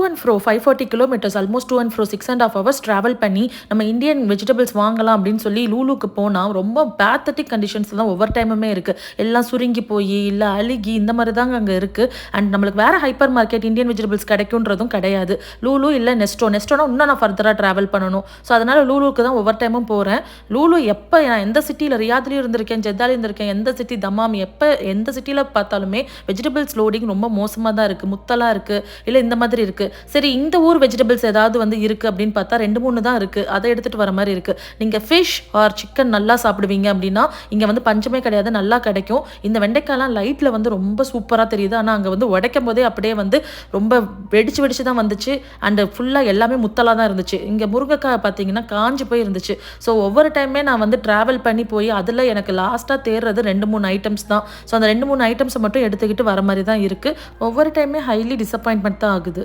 And ஃப்ரோ 540 kilometres almost two and ஃப்ரோ 6.5 hours travel பண்ணி நம்ம இந்தியன் வெஜிடபிள்ஸ் வாங்கலாம் அப்படின்னு சொல்லி லூலுக்கு போனால் ரொம்ப பேத்தட்டிக் கண்டிஷன்ஸ் தான் ஒவ்வொரு டைமுமே இருக்குது. எல்லாம் சுருங்கி போய் இல்லை அழுகி இந்த மாதிரி தாங்க அங்கே இருக்குது. அண்ட் நம்மளுக்கு வேறு ஹைப்பர் மார்க்கெட் இந்தியன் வெஜிடபிள்ஸ் கிடைக்குன்றதும் கிடையாது. லூலு இல்லை நெஸ்டோனா இன்னும் நான் ஃபர்தராக ட்ராவல் பண்ணணும். ஸோ அதனால் லூலுக்கு தான் ஒவ்வொரு டைமும் போகிறேன். லூலு எப்போ நான் எந்த சிட்டியில் ரியாத்லேயும் இருந்திருக்கேன், ஜெத்தாலையும் இருந்திருக்கேன், எந்த சிட்டி தமாம், எப்போ எந்த சிட்டியில் பார்த்தாலுமே வெஜிடபிள்ஸ் லோடிங் ரொம்ப மோசமாக தான் இருக்குது. முத்தலாக இருக்குது, இல்லை இந்த மாதிரி இருக்குது. சரி, இந்த ஊர் வெஜிடபிள்ஸ் ஏதாவது வந்து இருக்குது அப்படின்னு பார்த்தா 2-3 தான் இருக்குது. அதை எடுத்துகிட்டு வர மாதிரி இருக்குது. நீங்கள் ஃபிஷ் ஆர் சிக்கன் நல்லா சாப்பிடுவீங்க அப்படின்னா இங்கே வந்து பஞ்சமே கிடையாது, நல்லா கிடைக்கும். இந்த வெண்டைக்காய்லாம் லைட்டில் வந்து ரொம்ப சூப்பராக தெரியுது. ஆனால் அங்கே வந்து உடைக்கும் போதே அப்படியே வந்து ரொம்ப வெடிச்சு தான் வந்துச்சு. அண்டு ஃபுல்லாக எல்லாமே முத்தலாக தான் இருந்துச்சு. இங்கே முருங்கைக்காய் பார்த்தீங்கன்னா காஞ்சி போய் இருந்துச்சு. ஸோ ஒவ்வொரு டைமே நான் வந்து ட்ராவல் பண்ணி போய் அதில் எனக்கு லாஸ்ட்டாக தேர்றது 2-3 ஐட்டம்ஸ் தான். ஸோ அந்த 2-3 ஐட்டம்ஸை மட்டும் எடுத்துக்கிட்டு வர மாதிரி தான் இருக்குது. ஒவ்வொரு டைமே ஹைலி டிசப்பாயின்மெண்ட் தான் ஆகுது.